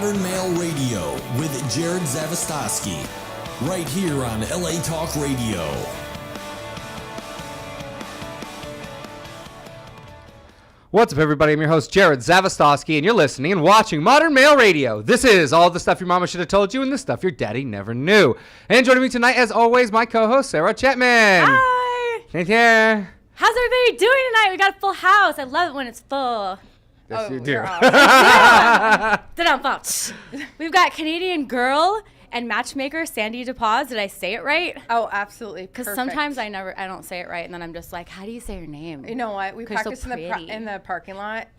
Modern Male Radio with Jerod Zavistoski, right here on LA Talk Radio. What's up, everybody? I'm your host, Jerod Zavistoski, and you're listening and watching Modern Male Radio. This is all the stuff your mama should have told you and the stuff your daddy never knew. And joining me tonight, as always, my co-host, Sarah Chapman. Hi. Thank you. How's everybody doing tonight? We got a full house. I love it when it's full. Yes, you do. We've got Canadian girl and matchmaker Sandy Dapoz. Did I say it right? Oh, absolutely. Because sometimes I don't say it right, and then I'm just like, how do you say your name? You know what? We practiced so in the parking lot.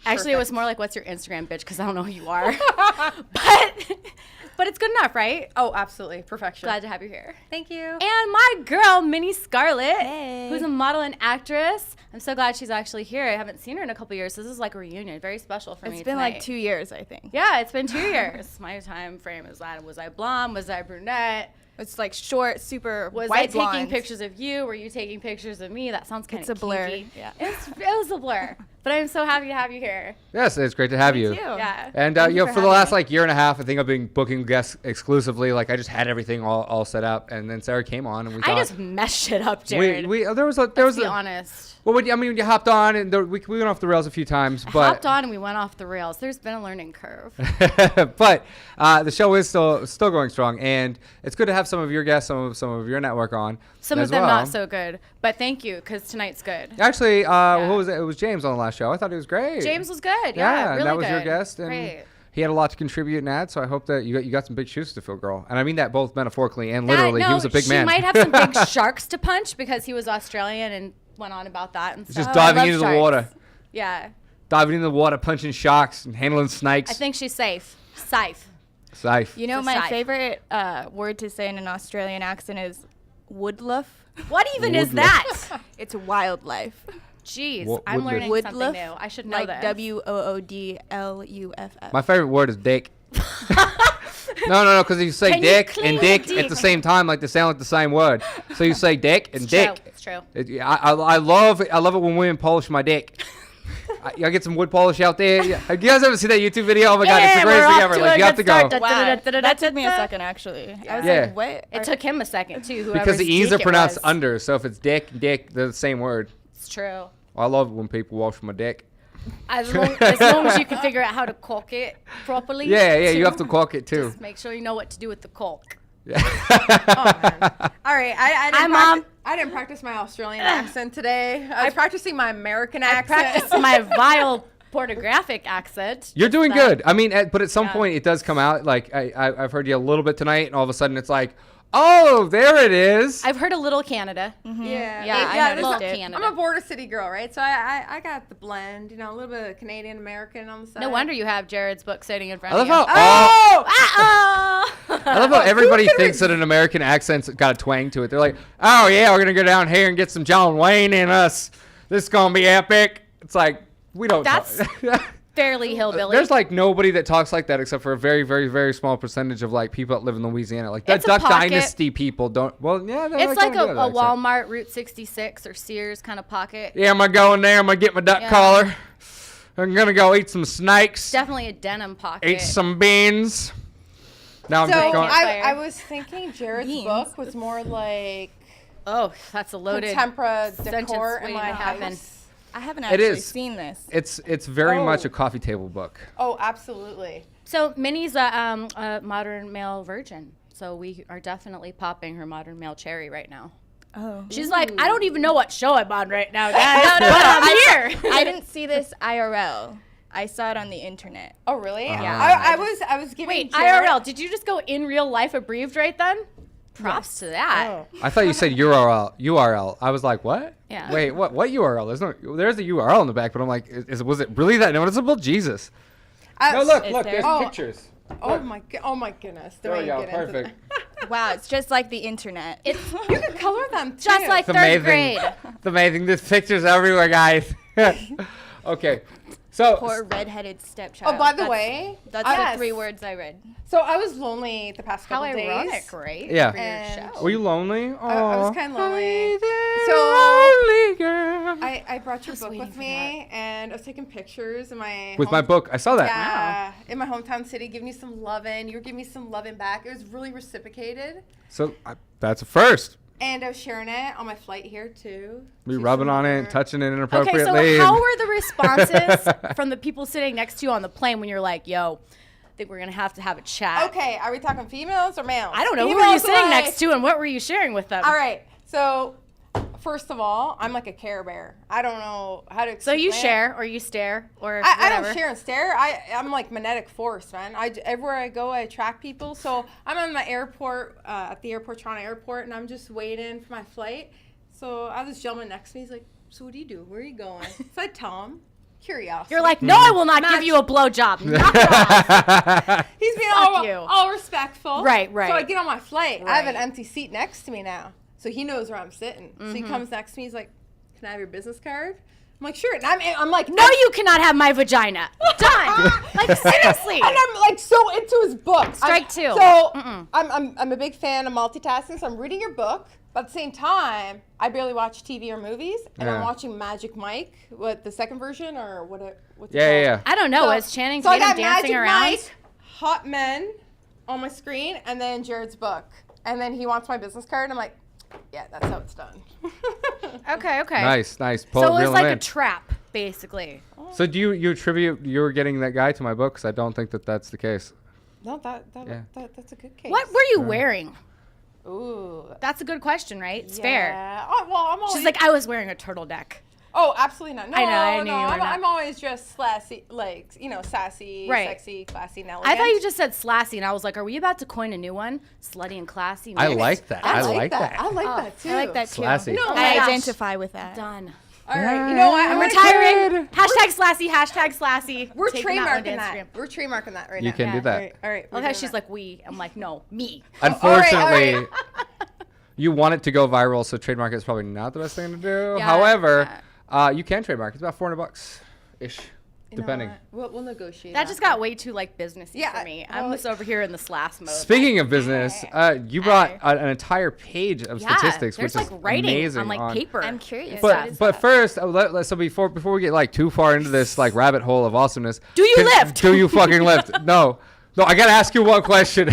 Actually, it was more like, what's your Instagram, bitch? Because I don't know who you are. But it's good enough, right? Oh, absolutely. Perfection. Glad to have you here. Thank you. And my girl, Minnie Scarlet, Hey. who's a model and actress. I'm so glad she's actually here. I haven't seen her in a couple years. This is like a reunion. Very special for me It's been tonight. like 2 years, I think. Yeah, it's been 2 years. My time frame is that. Was I blonde? Was I brunette? It's like short, super Was white I taking blonde. pictures of you? Were you taking pictures of me? That sounds kind of It's a blur. kinky. Yeah. It was a blur. But I'm so happy to have you here. Yes, it's great to have you. too. Yeah. And Thank you for for the last having me. year and a half, I think I've been booking guests exclusively. Like I just had everything all set up, and then Sarah came on, and we I thought just messed shit up, Jared. Let's be honest. Well, you hopped on, and we went off the rails a few times, I but hopped on and we went off the rails. There's been a learning curve. but the show is still going strong, and it's good to have some of your guests, some of your network on. Some as of them well. not so good, but thank you, because tonight's good. Actually, what was it? It was James on the last show. I thought he was great. James was good. Yeah, really that was good. your guest, and Great. he had a lot to contribute in that. So I hope that you got some big shoes to fill, girl. And I mean that both metaphorically and literally. He was a big man. She might have some big sharks to punch because he was Australian and went on about that and It's stuff. just diving into the water, Yeah, diving into the water, punching sharks and handling snakes. I think she's safe. Safe. Safe. You know, It's a my side. favorite word to say in an Australian accent is woodluff. What even is that? It's wildlife. Jeez, I'm learning something Woodluff, new. I should know like this. WOODLUFF. My favorite word is dick. No, because you say Can you dick clean and dick the at the same time, like they sound like the same word. So you say dick and It's dick. true. It's true. I love it when women polish my dick. I get some wood polish out there. Yeah. Have you guys ever seen that YouTube video? Oh my god, it's the greatest thing ever. Like you have to go. Wow, that took me a second, actually. I was Yeah. like, what? It took him a second too. Because the E's are dick it pronounced was. under, so if it's dick, they're the same word. It's true. I love it when people wash my dick. As long as you can figure out how to caulk it properly. Yeah, you too. have to caulk it too. Just make sure you know what to do with the caulk. Oh, man. All right. Mom. I didn't practice my Australian accent today. I was practicing my American accent. Practice my vile pornographic accent. You're doing That- good. I mean, but at some point it does come out. Like I've heard you a little bit tonight, and all of a sudden it's like, oh, there it is. I've heard a little Canada. Yeah. Yeah, this little is- Canada. I'm a border city girl, right? So I got the blend, a little bit of Canadian American on the side. No wonder you have Jared's book sitting in front I love of you. how Uh-oh! I love how everybody thinks that an American accent's got a twang to it. They're like, oh yeah, we're gonna go down here and get some John Wayne in us. This is gonna be epic. It's like we don't. That's fairly hillbilly. There's like nobody that talks like that except for a very, very, very small percentage of like people that live in Louisiana. Like the It's a Duck pocket. Dynasty people don't. Well, yeah, It's like kinda a do that accent. Walmart Route 66 or Sears kind of pocket. Yeah, I'm gonna go in there. I'm gonna get my duck Yeah. collar. I'm gonna go eat some snakes. Definitely a denim pocket. Eat some beans. Now I'm So just going. I was thinking Jared's Beans. book was more like Oh, that's a loaded contemporary sentence decor in waiting my to happen. house. I haven't It actually is. seen this. It's very Oh. much a coffee table book. Oh, absolutely. So Minnie's a modern male virgin. So we are definitely popping her modern male cherry right now. Oh. She's like, I don't even know what show I'm on right now, guys. But I'm here. I didn't see this IRL. I saw it on the internet. Oh, really? Yeah. I was giving Wait, Jared- IRL, did you just go in real life abbreviated right then? Props to that. Oh. I thought you said URL. I was like, what? Yeah. Wait, what URL? There's a URL in the back, but I'm like, was it really that noticeable? Jesus. No, look, Is look, there- there's Oh. pictures. Oh Look. my goodness. The There way we you go, get into perfect. that. Wow, it's just like the internet. It's You can color them too. just like It's third amazing. grade. It's amazing. There's pictures everywhere, guys. Okay. So Poor redheaded stepchild. Oh, by the That's- way, That's yes. the 3 words I read. So I was lonely the past How couple ironic, days. right? Yeah. For your And- show. were you lonely? I was Aw. kind of lonely. lonely girl. I brought your was book waiting with for me, and I was taking pictures in my With my book. I saw that. Yeah, in my hometown city, giving you some loving. You were giving me some loving back. It was really reciprocated. So that's a first. And I was sharing it on my flight here too. Me To rubbing on it and support. touching it Okay, inappropriately. so how were the responses from the people sitting next to you on the plane when you're like, yo, I think we're going to have a chat? Okay, are we talking females or males? I don't know. Who were you Females sitting like- next to and what were you sharing with them? All right, so first of all, I'm like a Care Bear. I don't know how to So explain you it. share or you stare or I whatever. don't share and stare. I'm like magnetic force, man. Everywhere I go, I attract people. So I'm on my airport, at the airport, Toronto airport, and I'm just waiting for my flight. So I have this gentleman next to me. He's like, so what do you do? Where are you going? So I tell him, curiosity. You're like, no, I will not give you a blowjob. Knock it off. He's being Fuck you. all respectful. Right. So I get on my flight. I have an Right. empty seat next to me now. So he knows where I'm sitting. So he comes next to me. He's like, can I have your business card? I'm like, sure. And I'm like, No, you cannot have my vagina. Done. Like, seriously. And I'm like so into his book. Strike two. So I'm a big fan of multitasking. So I'm reading your book, but at the same time, I barely watch TV or movies, and I'm Yeah. watching Magic Mike, what the second version or what's it Yeah. called? I don't know. So- Is Channing so I Tatum got dancing Magic around? Mike, Hot Men on my screen, and then Jared's book, and then he wants my business card, and I'm like, yeah, that's how it's done. Okay. Nice. Pull So it it was real like in. a trap, basically. So do you attribute you were getting that guy to my book? Because I don't think that's the case. No, that's a good case. What were you wearing? Ooh. That's a good question, right? It's fair. Yeah. Oh, well, I'm always. She's like, I was wearing a turtleneck. Oh, absolutely not. No, I know, I knew no. you were not. I'm always just classy, like, sassy, Right. sexy, classy, and elegant. I thought you just said slassy, and I was like, are we about to coin a new one? Slutty and classy? I mixed? like that. I I like that. I like that too. I like that too. Classy. No, I gosh. identify with that. Done. All right. You know what? I'm wanna retiring. Hashtag slassy. Hashtag slassy. We're Taking that one to trademarking that. Instagram. We're trademarking that right You now. can do Yeah. that. All right. we're Okay, doing she's that. like, we. I'm like, no, me. Unfortunately, all right. you want it to go viral, so trademark is probably not the best thing to do. Yeah, However, you can trademark. It's about $400 ish, You know depending. what? We'll negotiate. That just got way too like businessy Yeah, for me. I'm well, just over here in the slass mode. Speaking of business, you brought an entire page of Yeah, statistics, there's which like is writing amazing. on like paper. I'm curious. But- what is But that? first, so before we get like too far into this like rabbit hole of awesomeness, Do you lift? Do you fucking lift? No, I gotta ask you one question.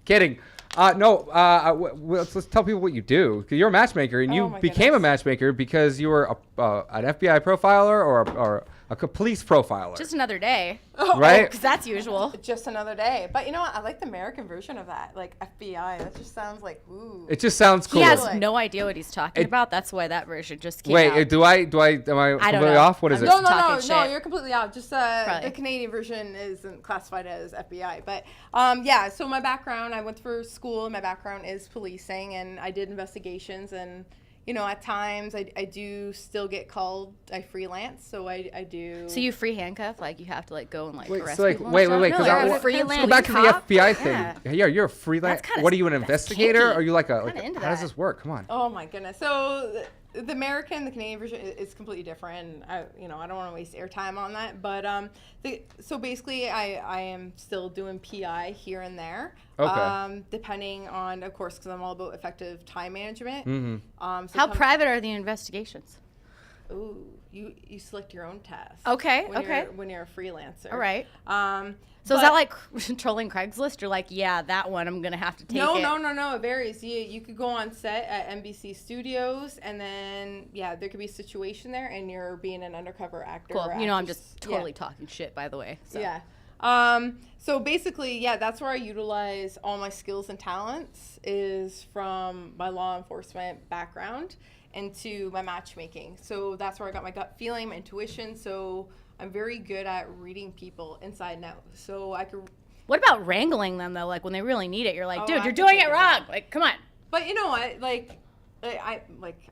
Kidding. Let's tell people what you do. 'Cause you're a matchmaker, and you Oh my became a goodness. matchmaker because you were an FBI profiler or a police profiler, Just another day, right? because that's usual. just another day. But you know what? I like the American version of that, like FBI. That just sounds like ooh. It just sounds cool. He has Like- no idea what he's talking It- about. That's why that version just came Wait, out. am I completely know. off? What is I'm it? just No, talking no, shit. you're completely out. Just Probably. the Canadian version isn't classified as FBI. But yeah, so my background, I went for school, and my background is policing, and I did investigations, and at times I do still get called. I freelance, so I do. So you free handcuff, like you have to like go and like Wait, arrest so like, people. wait, and stuff? because No, I you're a let's freelance go back to the cop? FBI thing. Yeah. Yeah, you're a freelance. That's kinda- What are you, an that's investigator? kinky. Or are you like a? Kinda into how does that. this work? Come on. Oh my goodness. So the American, the Canadian version is completely different. I don't want to waste airtime on that. But so basically, I am still doing PI here and there. Okay. Depending on, of course, because I'm all about effective time management. Mm-hmm. How private are the investigations? Ooh, you select your own task. Okay, When okay. When you're a freelancer. All right. So But- is that like trolling Craigslist? You're like, yeah, that one I'm gonna have to take No, it. no. It varies. You could go on set at NBC Studios, and then there could be a situation there, and you're being an undercover actor. Cool. or I'm actress. just totally talking shit, by the way. So. Yeah. So basically, that's where I utilize all my skills and talents is from my law enforcement background into my matchmaking. So that's where I got my gut feeling, my intuition. So I'm very good at reading people inside and out. So I could. What about wrangling them though? Like when they really need it, you're like, Oh, dude, I you're could doing take it it wrong. back. Like, come on. But you know what? I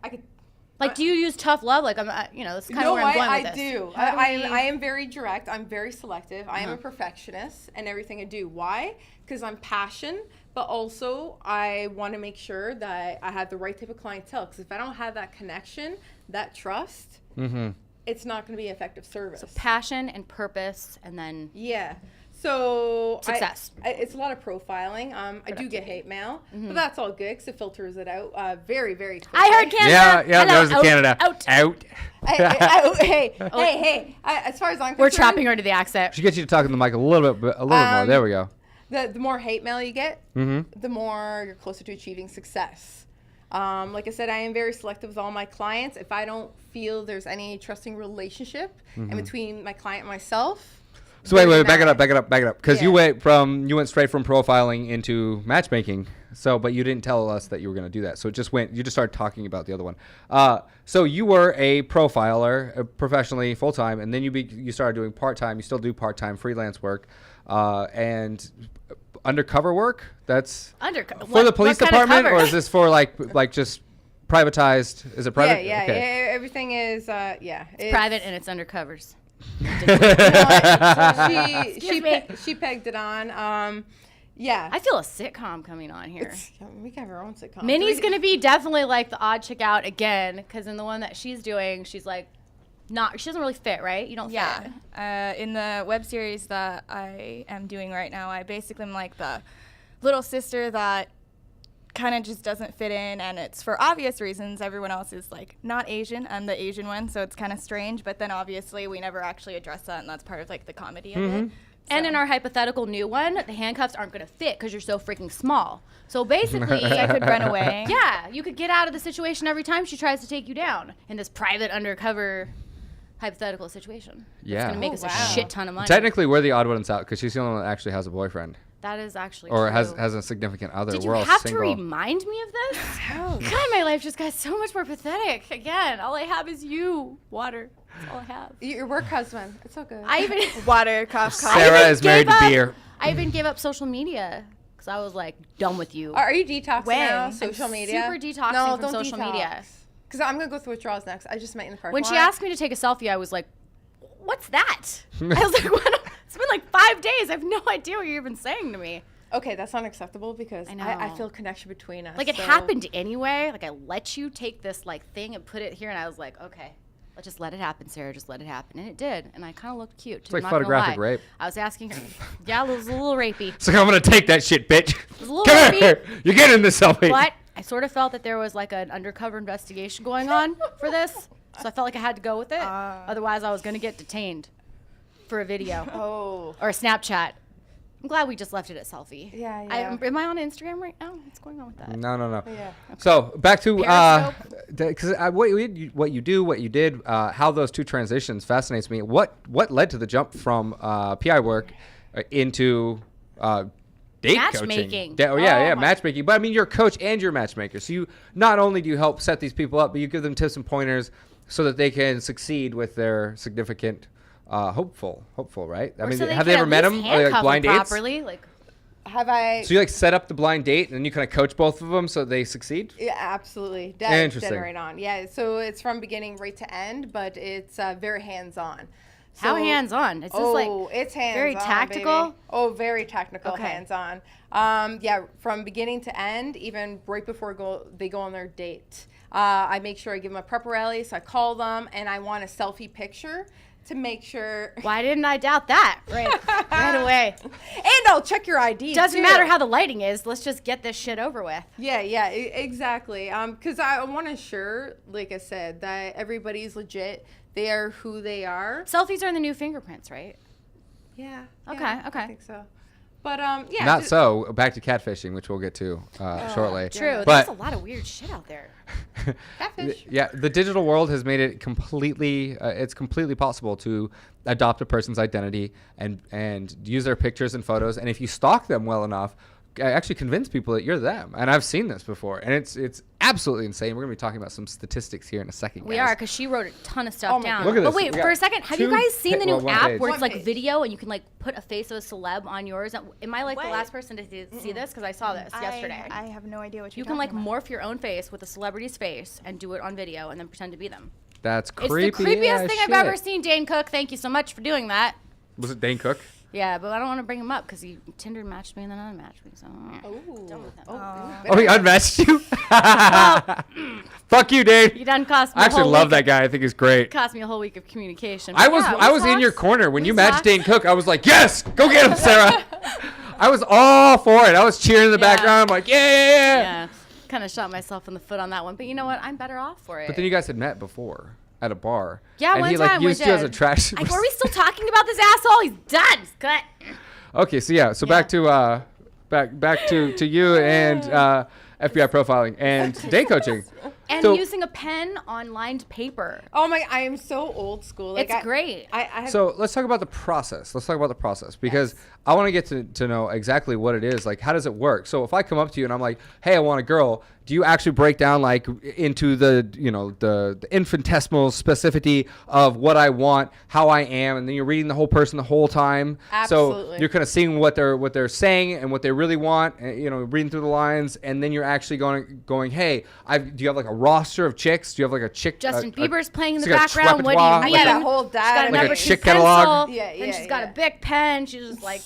could. Like, do you use tough love? Like, that's kind of where I'm going with this. do. How do we- I am very direct. I'm very selective. I am a perfectionist in everything I do. Why? Because I'm passionate, but also I want to make sure that I have the right type of clientele. Because if I don't have that connection, that trust, it's not going to be effective service. Passion and purpose, and then Yeah. So Success. It's a lot of profiling. I do get hate mail, but that's all good because it filters it out very, very quickly. I heard Canada. Yeah, Hello, there's Canada. Out. Hey. As far as I'm concerned, We're trapping her into the accent. Should get you to talk in the mic a little bit more. There we go. The more hate mail you get, the more you're closer to achieving success. Like I said, I am very selective with all my clients. If I don't feel there's any trusting relationship in between my client and myself. So wait, back it up. Because Yeah. you went straight from profiling into matchmaking. So, but you didn't tell us that you were going to do that. So you just started talking about the other one. So you were a profiler professionally full time, and then you started doing part time. You still do part time freelance work, and undercover work. That's for the police department, or is this for like just privatized? Is it private? Yeah. Okay. Everything is It's private and it's undercovers. She pegged it on. Yeah. I feel a sitcom coming on here. We can have our own sitcom. Minnie's going to be definitely like the odd chick out again, because in the one that she's doing, she's like, she doesn't really fit, right? You don't fit. Yeah. In the web series that I am doing right now, I basically am like the little sister that kind of just doesn't fit in, and it's for obvious reasons. Everyone else is like not Asian. I'm the Asian one, so it's kind of strange, but then obviously we never actually address that, and that's part of like the comedy of it. And in our hypothetical new one, the handcuffs aren't going to fit because you're so freaking small. So basically, I could run away. Yeah, you could get out of the situation every time she tries to take you down in this private undercover hypothetical situation. Yeah. It's going to make us a shit ton of money. Technically, we're the odd ones out because she's the only one that actually has a boyfriend. That is actually or true. has a significant other. Did We're you all have single. to remind me of this? God, my life just got so much more pathetic. Again, all I have is you, water. That's all I have. Your work husband. It's so good. I even Water, cough. Sarah is married to beer. I even gave up social media because I was like done with you. Are you detoxing now? I'm Social media? super detoxing from social media. Because I'm going to go through withdrawals next. I just met in the parking When lot. she asked me to take a selfie, I was like, "What's that?" I was like, "What?" It's been like 5 days. I have no idea what you're even saying to me. Okay, that's unacceptable because I know. I feel a connection between us. Like it so- happened anyway. Like I let you take this like thing and put it here, and I was like, okay, let's just let it happen, Sarah. Just let it happen, and it did. And I kind of looked cute. It's like photographic rape. I was asking her. Yeah, it was a little rapey. It's like, I'm going to take that shit, bitch. It was a little Come rapey. here. You're getting this selfie. But I sort of felt that there was like an undercover investigation going on for this, so I felt like I had to go with it. Otherwise, I was going to get detained for a video or a Snapchat. I'm glad we just left it at selfie. Yeah. Am I on Instagram right now? What's going on with that? No. Yeah. So back to Periscope? because what you do, what you did, how those two transitions fascinates me. What led to the jump from PI work into date Matchmaking. coaching? Matchmaking. But I mean, you're a coach and you're a matchmaker. So you not only do you help set these people up, but you give them tips and pointers so that they can succeed with their significant. Hopeful, right? I mean, so have they ever met him? Like blind dates? properly? Like, Have I? So you like set up the blind date and then you kind of coach both of them so they succeed? Yeah, absolutely. Interesting. Dead right on. Yeah, so it's from beginning right to end, but it's very hands-on. how hands-on? Is this like it's hands-on, very tactical? baby. Oh, very technical, Okay. hands-on. Yeah, from beginning to end, even right before they go on their date. I make sure I give them a prep rally, so I call them, and I want a selfie picture to make sure. Why didn't I doubt that right away? And I'll check your ID. Doesn't too. matter how the lighting is. Let's just get this shit over with. Yeah, exactly. Because I want to ensure, like I said, that everybody's legit. They are who they are. Selfies are the new fingerprints, right? Yeah. Okay. I think so. But yeah. Not so. Back to catfishing, which we'll get to shortly. True. But There's a lot of weird shit out there. Catfish. yeah, the digital world has made it completely. It's completely possible to adopt a person's identity and use their pictures and photos. And if you stalk them well enough, actually convince people that you're them. And I've seen this before, and it's absolutely insane. We're gonna be talking about some statistics here in a second. We guys. are, because she wrote a ton of stuff my down. God. Look at But this. wait, We for got a second, have you two guys seen the new one app page. where it's One like page. video and you can like put a face of a celeb on yours? Am I like the What? last person to see this? Because I saw this yesterday. I have no idea what You you're can like talking about. morph your own face with a celebrity's face and do it on video and then pretend to be them. That's It's creepy. the creepiest as thing I've shit. ever seen, Dane Cook. Thank you so much for doing that. Was it Dane Cook? Yeah, but I don't want to bring him up because he Tinder matched me and then unmatched me. So Ooh. done with him. Oh, he unmatched you. Fuck you, Dave. You done cost me I a actually whole love week that guy. I think he's great. Cost me a whole week of communication. I But was yeah, I was in talks. your corner when We you matched talked. Dane Cook. I was like, yes, go get him, Sarah. I was all for it. I was cheering in the Yeah. background. I'm like, yeah. Yeah, kind of shot myself in the foot on that one. But you know what? I'm better off for it. But then you guys had met before at a bar. Yeah, and one he like time we used you as a did. trash. Like, are we still talking about this asshole? He's done. He's cut. Okay, so yeah, so back to back to you and FBI profiling and day coaching. And So- using a pen on lined paper. Oh my! I am so old school. Like, It's great. I have, So let's talk about the process. Let's talk about the process because I want to get to know exactly what it is. Like, how does it work? So if I come up to you and I'm like, hey, I want a girl, do you actually break down like into the, you know, the infinitesimal specificity of what I want, how I am, and then you're reading the whole person the whole time? So Absolutely. you're kind of seeing what they're saying and what they really want, and, you know, reading through the lines, and then you're actually going, hey, do you have like a roster of chicks? Do you have like a chick? Justin Bieber's playing in so the you got a background. What do you repertoire, mean? like a whole She's got a Like a number chick two catalog? pencil. Yeah, Then yeah, she's got yeah. a big pen. She's just like,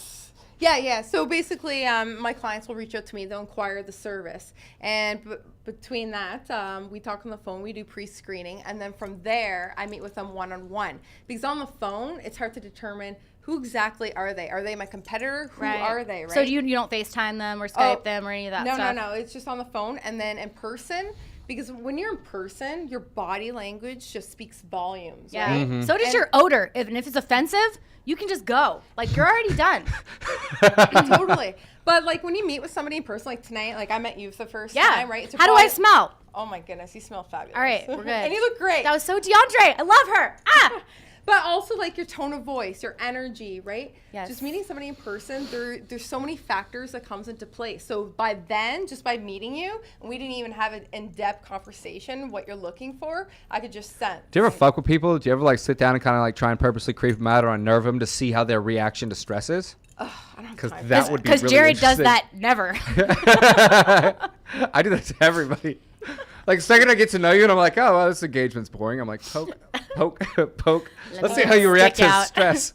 Yeah. So basically, my clients will reach out to me. They'll inquire the service, and between that, we talk on the phone. We do pre-screening, and then from there, I meet with them one-on-one. Because on the phone, it's hard to determine who exactly are they. Are they my competitor? Who are they? Right. So you don't FaceTime them or Skype them or any of that no, stuff? No. It's just on the phone, and then in person. Because when you're in person, your body language just speaks volumes. Yeah. Right? Mm-hmm. So does your odor. And if it's offensive, you can just go. Like, you're already done. Totally. But like when you meet with somebody in person, like tonight, like I met you for the first Yeah. time, right? So How do I probably- smell? Oh my goodness, you smell fabulous. All right, we're good. And you look great. That was so DeAndre. I love her. Ah! But also like your tone of voice, your energy, right? Yes. Just meeting somebody in person, there's so many factors that comes into play. So by then, just by meeting you, and we didn't even have an in-depth conversation, what you're looking for, I could just sense. Do you ever fuck with people? Do you ever like sit down and kind of like try and purposely creep them out or unnerve them to see how their reaction to stress is? I don't have Because time for that would be Because really Jared does interesting. that never. I do that to everybody. Like, the second I get to know you and I'm like, oh, well, this engagement's boring. I'm like, poke, poke. Let's see how you react stick to out. stress.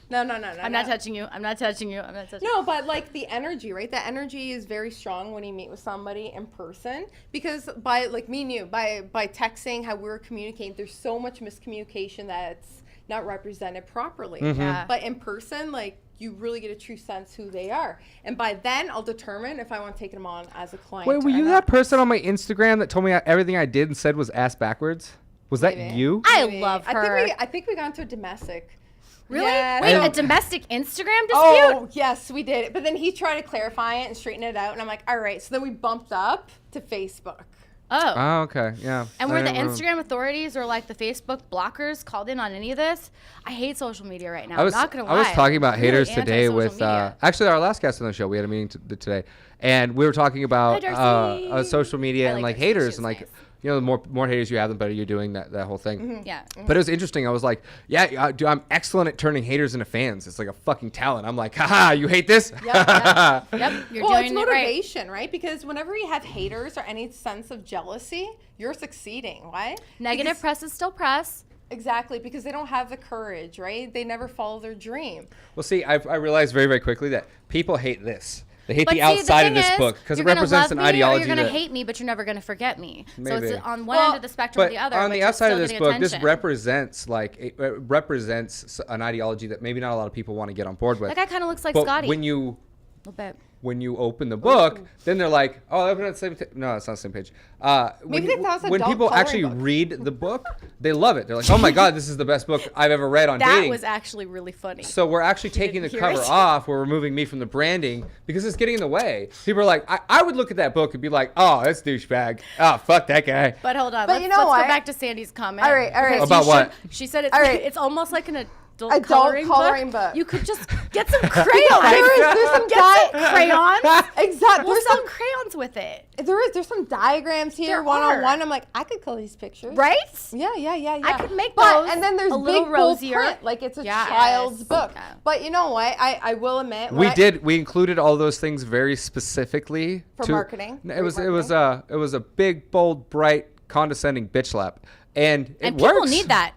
No. I'm not touching you. I'm not touching you. I'm not touching you. No, but like the energy, right? The energy is very strong when you meet with somebody in person because by like me and you, by texting, how we're communicating, there's so much miscommunication that's not represented properly. Mm-hmm. Yeah. But in person, like you really get a true sense who they are. And by then I'll determine if I want to take them on as a client. Wait, were or you not. that person on my Instagram that told me everything I did and said was ass backwards? Was that Maybe. you? I Maybe. love her. I think we got into a domestic. Really? Yes. Wait, I a don't- domestic Instagram dispute? Oh, yes, we did. But then he tried to clarify it and straighten it out. And I'm like, all right. So then we bumped up to Facebook. Oh. Oh, okay, yeah. And I were the didn't remember. Instagram authorities or like the Facebook blockers called in on any of this? I hate social media right now. I was I'm not gonna lie. I was talking about I'm really haters today anti-social with media. actually our last guest on the show. We had a meeting today, and we were talking about Hi, Darcy. social media I and like like Darcy. haters She's and like nice. you know the more haters you have, the better you're doing that whole thing. Yeah. But it was interesting. I was like, yeah, dude, I'm excellent at turning haters into fans. It's like a fucking talent. I'm like, haha, you hate this? Yep. You're Well, it's doing it right. motivation, right? Because whenever you have haters or any sense of jealousy, you're succeeding, right? Negative Because- press is still press. Exactly, because they don't have the courage, right? They never follow their dream. Well, see, I realized very, very quickly that people hate this. They hate But the see, outside of thing this is, book because it you're gonna represents love an me ideology or you're gonna that hate me, but you're never gonna forget me. So Maybe. it's on one end of the spectrum or But the other. on but the you're outside of still this getting book, this attention. represents like it represents an ideology that maybe not a lot of people want to get on board with. That guy kind of looks like but Scotty. when you a little bit. when you open the book, then they're like, oh, open at the same no, it's not the same page. Maybe they thought it was when adult people coloring actually book. read the book, they love it. They're like, oh my god, this is the best book I've ever read on That dating. was actually really funny. So we're actually taking the didn't hear cover it? off. We're removing me from the branding because it's getting in the way. People are like, I would look at that book and be like, oh, that's douchebag. Oh, fuck that guy. But hold on. But let's, you know let's what? go back to Sandy's comment. All right. Because About you what? She said it's All right. it's almost like an adult Adult coloring book. You could just get some crayons. There's some Get some crayons. Exactly. We'll There's sell some crayons with it. there's some diagrams here There one-on-one. are. I'm like, I could color these pictures. Right? Yeah. I could make But those and then there's a big little bold rosier. print, like it's a Yes. child's book. Yeah. But you know what? I will admit We included all those things very specifically For to- marketing? No, For it was a big, bold, bright, condescending bitch slap, and it And works. people need that.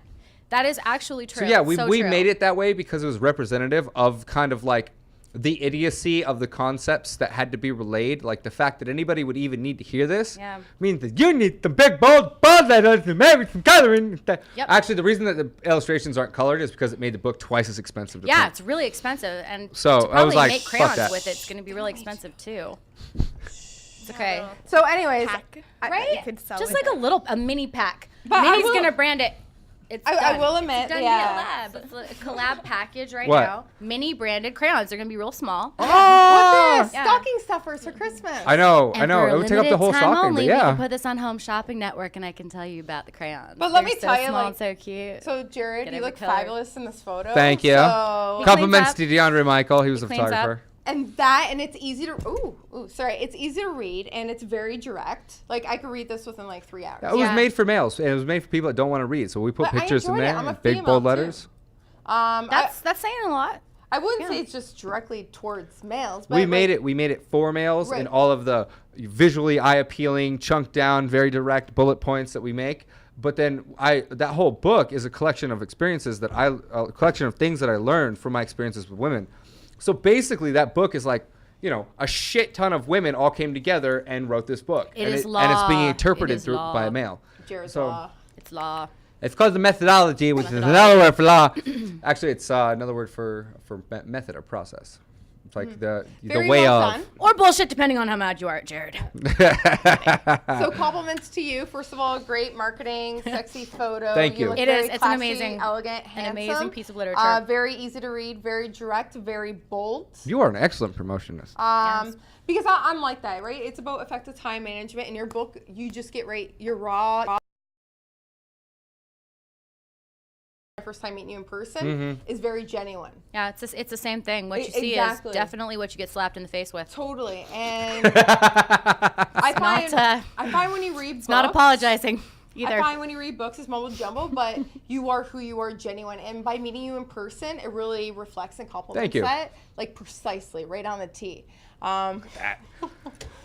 That is actually true. So yeah, we true. made it that way because it was representative of kind of like the idiocy of the concepts that had to be relayed, like the fact that anybody would even need to hear this, means that you need the big bold letters and maybe some coloring. Actually, the reason that the illustrations aren't colored is because it made the book twice as expensive to print. It's really expensive, and so to I was probably like, make fuck crayons that. with it's going to be really expensive too. It's okay, So, anyways, right? could sell Just with like it. a mini pack. But I Minnie's will- gonna brand it. It's I done. will admit, It's done yeah. via lab. It's a collab package right What? now. Mini branded crayons. They're gonna be real small. What's this? Yeah. Stocking stuffers for Christmas. I know. And It for would take up the whole limited time stocking, only, but we yeah. can put this on Home Shopping Network, and I can tell you about the crayons. But let They're me so tell you, small like- and so cute. So, Jared, Get you every look color. fabulous in this photo. Thank you. So, Compliments up. to DeAndre Michael. He was a cleans up. photographer. and it's easy to, it's easy to read, and it's very direct. Like, I could read this within like 3 hours. It was Yeah. made for males, and it was made for people that don't want to read. So we put But I pictures in enjoyed it. there, I'm a and big female, bold too. letters. That's saying a lot. I wouldn't Yeah. say it's just directly towards males, but We made it for males Right. in all of the visually eye appealing, chunked down, very direct bullet points that we make. But then that whole book is a collection of experiences a collection of things that I learned from my experiences with women. So basically that book is like, a shit ton of women all came together and wrote this book. It and is And it's being law. interpreted It is through law. by a male. Jared's So- law. It's law. It's called the methodology, which is another word for law. Actually, it's another word for method or process. It's like the Very way well of. done. Or bullshit, depending on how mad you are at Jared. So compliments to you. First of all, great marketing, sexy photo. Thank you. Look It very is. It's an classy, amazing- elegant, handsome. amazing piece of literature. Very easy to read, very direct, very bold. You are an excellent promotionist. Yes. Because I'm like that, right? It's about effective time management. In your book, you just get you're raw. First time meeting you in person is very genuine. Yeah, it's the same thing. What you see Exactly. is definitely what you get slapped in the face with. Totally. And I find when you read books, Not apologizing either. I find when you read books, it's mumbo jumbo, but you are who you are, genuine. And by meeting you in person, it really reflects and complements Thank you. that, like precisely, right on the T.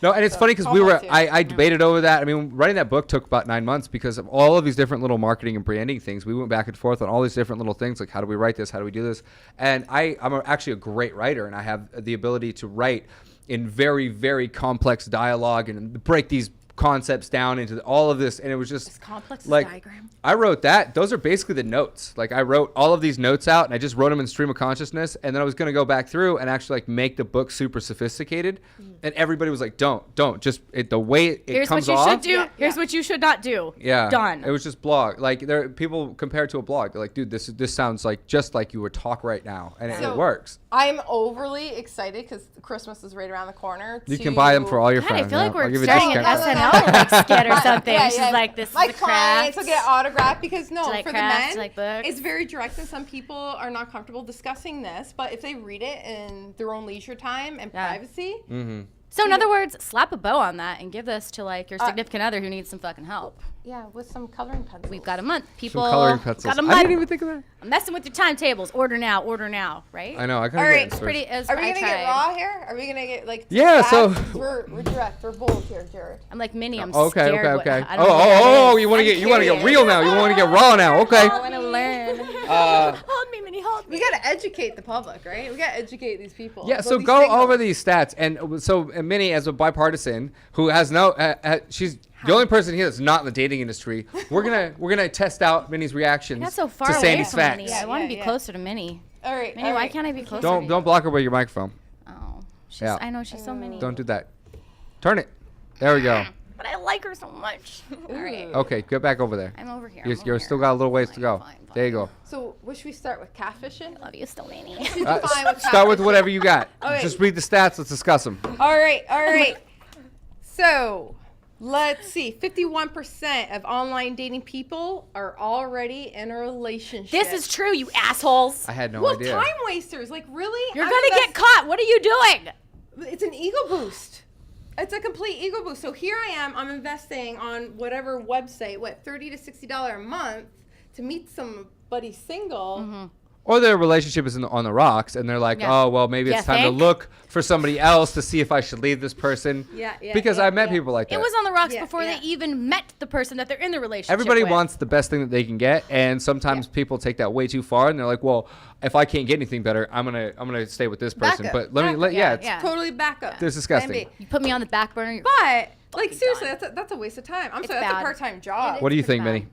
No, and it's funny because compliments you. I debated over that. I mean, writing that book took about 9 months because of all of these different little marketing and branding things. We went back and forth on all these different little things, like how do we write this? How do we do this? And I'm actually a great writer, and I have the ability to write in very, very complex dialogue and break these concepts down into all of this. And it was just complex like, diagram. I wrote that. Those are basically the notes. Like I wrote all of these notes out and I just wrote them in stream of consciousness. And then I was going to go back through and actually like make the book super sophisticated. And everybody was like, don't just the way it Here's comes what you off. should do. Here's what you should not do. Yeah. Done. It was just blog. Like people compare it to a blog. They're like, dude, this sounds like just like you would talk right now. And it works. I'm overly excited because Christmas is right around the corner. You can buy them for all your God, I friends. feel like I'll we're give you a starting an discount. SNL like skit or something. Yeah, She's yeah. like, this My is a craft. clients will get autographed because Do you like for crafts? the Do you men, like books? it's very direct and some people are not comfortable discussing this. But if they read it in their own leisure time and Yeah. privacy, So in other words, slap a bow on that and give this to like your significant other who needs some fucking help. yeah, with some coloring pencils. We've got a month. People Some coloring pencils. got a I month. didn't even think of that. I'm messing with your timetables. Order now, right? I know. I All kind of right, get It's pretty. It's, Are we I gonna get tried. raw here? Are we gonna get like? Yeah, so- fast? we're direct. We're bold here, Jared. I'm like Minnie. I'm Okay, scared. okay, what- okay. I don't know what that Oh, is. you want to I'm get curious. real now. You want to get raw now. Okay. I want to learn. Uh, Hold me, Minnie. Hold me. We gotta educate the public, right? We gotta educate these people. Yeah, about so these go signals. over these stats. And so Minnie, as a bipartisan who has no, she's the only person here that's not in the dating industry. We're gonna test out Minnie's reactions That's so far to away Sandy's from facts. Minnie. I want to be yeah. closer to Minnie. All right. Minnie, all why right. can't I be closer? to you? Don't block her with your microphone. Oh, she's. Yeah. I know she's so Minnie. Don't do that. Turn it. There we go. But I like her so much. All right. Okay, get back over there. I'm over here. You're still got a little ways to go. Fine. There you go. So, what should we start with? Catfishing? Love you still, Minnie. Define what Start with catfishing- whatever you got. Okay. Just read the stats. Let's discuss them. All right. All right. So, let's see. 51% of online dating people are already in a relationship. This is true, you assholes. I had no well, idea. time wasters. Like, really? You're I'm gonna get caught. What are you doing? It's an ego boost. It's a complete ego boost. So here I am. I'm investing on whatever website, $30 to $60 a month to meet somebody single. or their relationship is on the rocks, and they're like, Yeah. oh, well, maybe it's time to look for somebody else to see if I should leave this person. Because I've met people like that. It was on the rocks Yeah, before yeah. they even met the person that they're in the relationship Everybody with. wants the best thing that they can get, and sometimes people take that way too far, and they're like, well, if I can't get anything better, I'm gonna stay with this person. Backup. But it's Yeah. Totally back up. It's disgusting. Plan B. You put me on the back burner. You're But like seriously, done. that's a waste of time. I'm It's sorry, that's bad. a part-time job. What do you pretty think, bad. Minnie?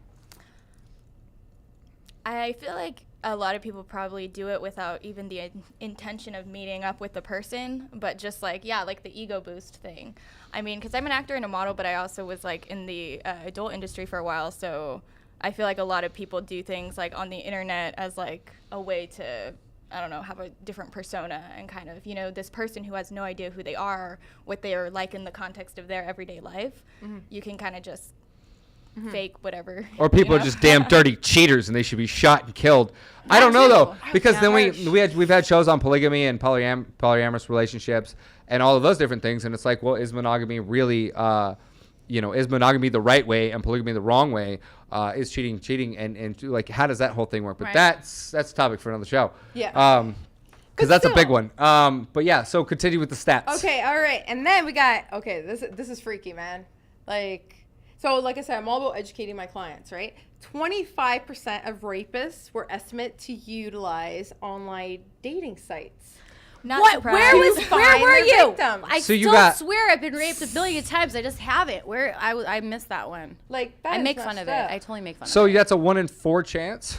I feel like a lot of people probably do it without even the intention of meeting up with the person, but just like the ego boost thing. I mean, because I'm an actor and a model, but I also was like in the adult industry for a while, so I feel like a lot of people do things like on the internet as like a way to, I don't know, have a different persona and kind of, this person who has no idea who they are, what they are like in the context of their everyday life. You can kind of just fake whatever. Or people are just damn dirty cheaters, and they should be shot and killed. I don't know though, because then we've had shows on polygamy and polyamorous relationships and all of those different things, and it's like, well, is monogamy really, is monogamy the right way and polygamy the wrong way? Is cheating, and like, how does that whole thing work? But Right. that's a topic for another show. Yeah. Because that's a big one. But yeah, so continue with the stats. Okay, all right. And then we got, this is freaky, man. Like I said, I'm all about educating my clients, right? 25% of rapists were estimated to utilize online dating sites. Not What? surprised. Where were their you? victim. I So you still got- swear I've been raped a billion times. I just haven't. I missed that one. Like, that I is make fun of it. messed up. I totally make fun So of it. that's a 1 in 4 chance.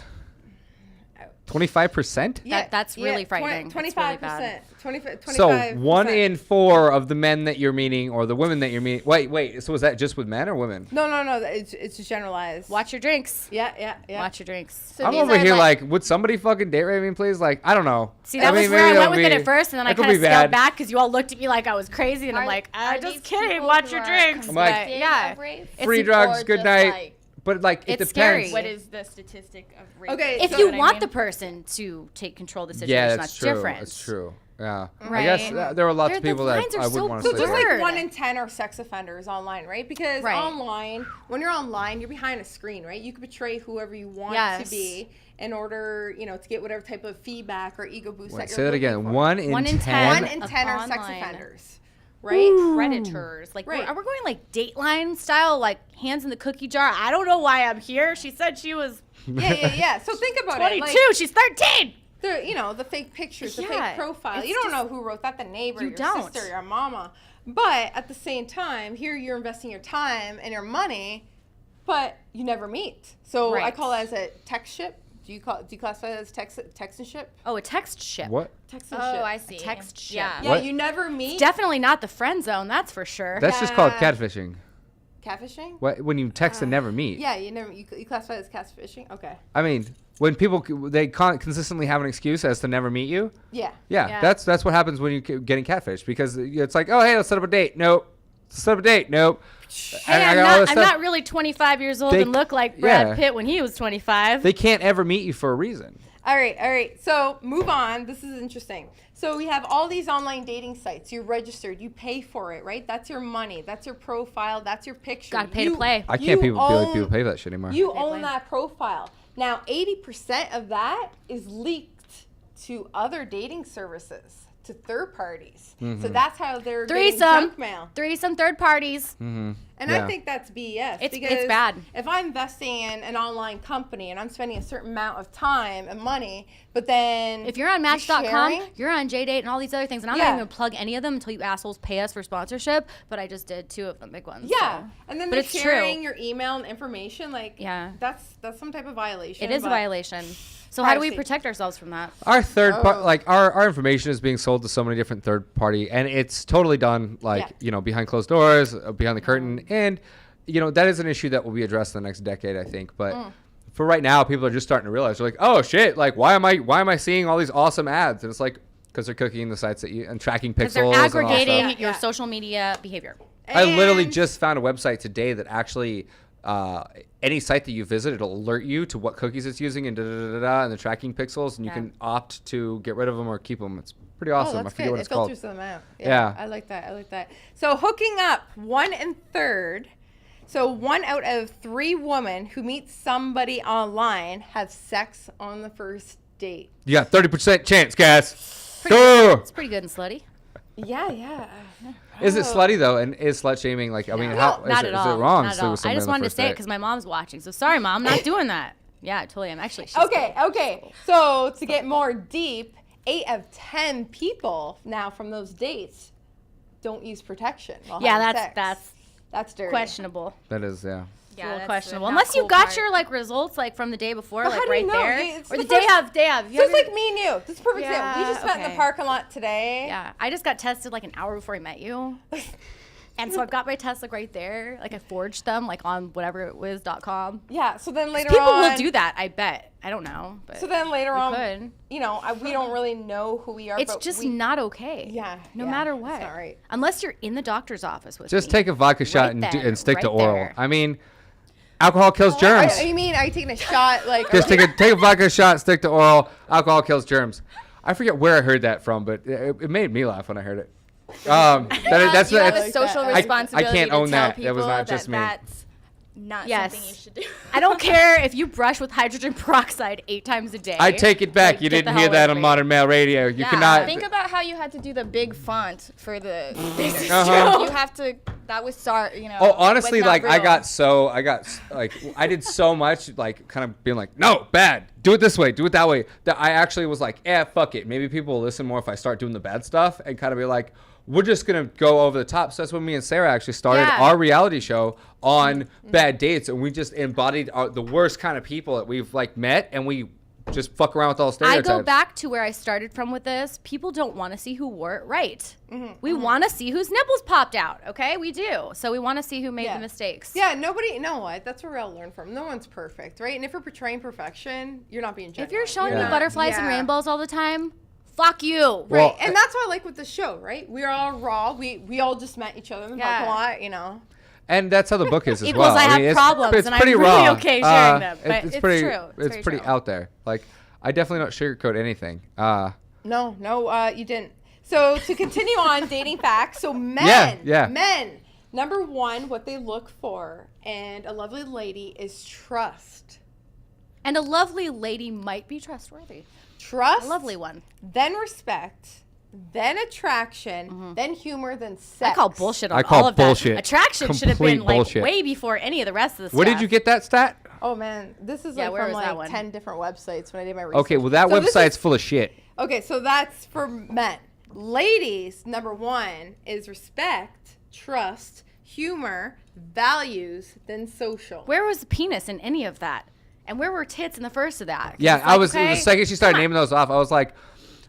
25%. That's really frightening. It's really 25%. bad. 25%. So 1 in 4 of the men that you're meeting or the women that you're meeting. Wait. So is that just with men or women? No. It's just generalized. Watch your drinks. Yeah. Watch your drinks. So I'm these over are here like, would somebody fucking date rape me, please? Like, I don't know. See, that was mean, where I maybe went that'll with it be- at first, and then I that could kind of be scaled bad. back because you all looked at me like I was crazy, and I'm like, I'm just kidding. Watch your drinks. I'm like, But, yeah. Free drugs, good night. But like, it It's depends. scary. What is the statistic of rape? Okay, If so- you know what I want mean? the person to take control of the situation, Yeah, that's that's true. different. That's true. Yeah. I Right. guess there are lots of The people that lines are I so wouldn't want So to just sleep with. blurred. like 1 in 10 are sex offenders online, right? Because Right. online, when you're online, you're behind a screen, right? You can betray whoever you want Yes. to be in order, to get whatever type of feedback or ego boost Wait, that you're say that looking again. for. 1 in 1 in 10. 1 10. in 10 are sex Online. offenders, right? Predators. Like, Right. are we going like Dateline style, like hands in the cookie jar? I don't know why I'm here. She said she was Yeah. So think about 22. it. Like, She's 13. the fake pictures, the Yeah, fake profile. it's You don't just- know who wrote that, the neighbor, You your don't. sister, your mama. But at the same time, here you're investing your time and your money, but you never meet. So I Right. call that as a text ship. Do you classify that as text and ship? Oh, a text ship. What? Text and Oh, ship. I see. text ship. Yeah. Yeah, What? you never meet. Definitely not the friend zone, that's for sure. That's just called Yeah. catfishing. Catfishing? What, when you text and never meet. Yeah, you classify it as catfishing. Okay. I mean, when people they consistently have an excuse as to never meet you. Yeah. Yeah, Yeah. that's what happens when you're getting catfished, because it's like, oh, hey, let's set up a date. Nope. Let's set up a date. Nope. Hey, And I I'm got all not, this I'm stuff. not really 25 years old They- and look like Brad yeah. Pitt when he was 25. They can't ever meet you for a reason. All right. So move on. This is interesting. So we have all these online dating sites. You're registered. You pay for it, right? That's your money. That's your profile. That's your picture. Gotta pay to play. I can't You people own- people pay for that shit anymore. You They own blame. that profile. Now, 80% of that is leaked to other dating services, to third parties. Mm-hmm. So that's how they're getting Threesome. junk mail. Threesome third parties. Mm-hmm. And Yeah. I think that's BS. It's because bad. If I'm investing in an online company and I'm spending a certain amount of time and money, but then If you're on Match.com, sharing- you're on JDate and all these other things. And I'm Yeah. not even going to plug any of them until you assholes pay us for sponsorship. But I just did 2 of them, big ones. yeah, so. and then But they're it's true. sharing your email and information. Like, Yeah. that's some type of violation. It is a but- violation. So how do we Privacy. protect ourselves from that? Our third Oh. our information is being sold to so many different third party, and it's totally done like Yeah. behind closed doors, behind the curtain, and that is an issue that will be addressed in the next decade, I think. But for right now, people are just starting to realize, they're like, oh shit, like why am I seeing all these awesome ads? And it's like, because they're cooking the sites that you and tracking Because pixels. they're and all that aggregating stuff. your Yeah. social media behavior. I literally And- just found a website today that actually any site that you visit, it'll alert you to what cookies it's using and and the tracking pixels, and you Yeah. can opt to get rid of them or keep them. It's pretty awesome. Oh, I that's forget good. what It it's called. filters them out. Yeah. I like that. So hooking up, 1 in 3. So 1 out of 3 women who meet somebody online have sex on the first date. You got 30% chance, guys. Go. It's pretty good and slutty. Yeah. Is it slutty though? And is slut shaming like? I mean, how Not is at all. it wrong? Not at to all. someone I on just the wanted to first say it date? because my mom's watching. So sorry, Mom, I'm not doing that. Yeah, I totally am. Actually, she's Okay. So to get more deep, 8 of 10 people now from those dates don't use protection. While Yeah, having that's sex. That's dirty. questionable. That is, yeah. A little that's the questionable. not Unless you cool got part. your like results like from the day before, But like how do right you know? there, It's or the the day first- of. Day of. So it's like me and you. This is perfect Yeah, example. We just met in the okay. parking lot today. Yeah, I just got tested like an hour before I met you. And so I've got my tests like right there. Like I forged them like on whatever it was.com. Yeah. So then later People on, will do that, I bet. I don't know. But So then later on, could. you know, we don't really know who we are. it's but just we, not okay. Yeah, No yeah, matter it's what. not right. Unless you're in the doctor's office with Just me. take a vodka shot Right then, and stick to right oral. there. I mean, alcohol kills germs. Are you taking a shot like? Just take a vodka shot, stick to oral. Alcohol kills germs. I forget where I heard that from, but it made me laugh when I heard it. That's you have it's- a social I responsibility can't to own tell that. people That was not just me. That's not Yes. something you should do. I don't care if you brush with hydrogen peroxide 8 times a day. I take it back. Like, You get the didn't hear hell that away on from me. Modern Male Radio. You Yeah, cannot. think about how you had to do the big font for the. Uh-huh. You have to. That was you know. Oh, honestly, was not like I real. got like I did so much, like kind of being like, no, bad. Do it this way, do it that way. That I actually was like, fuck it. Maybe people will listen more if I start doing the bad stuff and kind of be like, we're just gonna go over the top. So that's when me and Sarah actually started Yeah. our reality show on bad dates, and we just embodied the worst kind of people that we've like met, and we just fuck around with all I stereotypes. go back to where I started from with this. People don't want to see who wore it right. We want to see whose nipples popped out. Okay, we do. So we want to see who made the mistakes. Yeah, nobody. No, what? That's where we all learn from. No one's perfect, right? And if you're portraying perfection, you're not being genuine. If you're showing Yeah. me butterflies and Yeah. rainbows all the time, fuck you. Right, Well, and that's what I like with the show, right? We're all raw. We all just met each other in the Yeah. parking lot, you know. And that's how the book is as Equals well. I have mean, problems, it's and I'm pretty really raw. okay sharing them, but It's it's pretty, true. It's It's very pretty true. out there. Like, I definitely don't sugarcoat anything. No, you didn't. So to continue on dating facts, so men, yeah. men, number one, what they look for and a lovely lady is trust. And a lovely lady might be trustworthy. Trust, A lovely one. then respect, then attraction, then humor, then sex. I call bullshit on I call all of that. bullshit. Attraction should have Complete been like bullshit. way before any of the rest of the stuff. Where did you get that stat? Oh man, this is Yeah, like where from was that like one? 10 different websites when I did my research. Okay, well, that So this website's is- full of shit. Okay, so that's for men. Ladies, number one is respect, trust, humor, values, then social. Where was the penis in any of that? And where were tits in the first of that? 'Cause Yeah, it's I like, was, okay, the second she started come on. naming those off, I was like,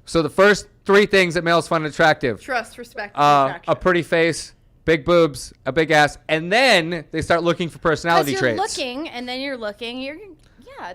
so the first 3 things that males find attractive. Trust, respect, attraction. A pretty face, big boobs, a big ass, and then they start looking for personality Because you're traits. looking, and then you're looking.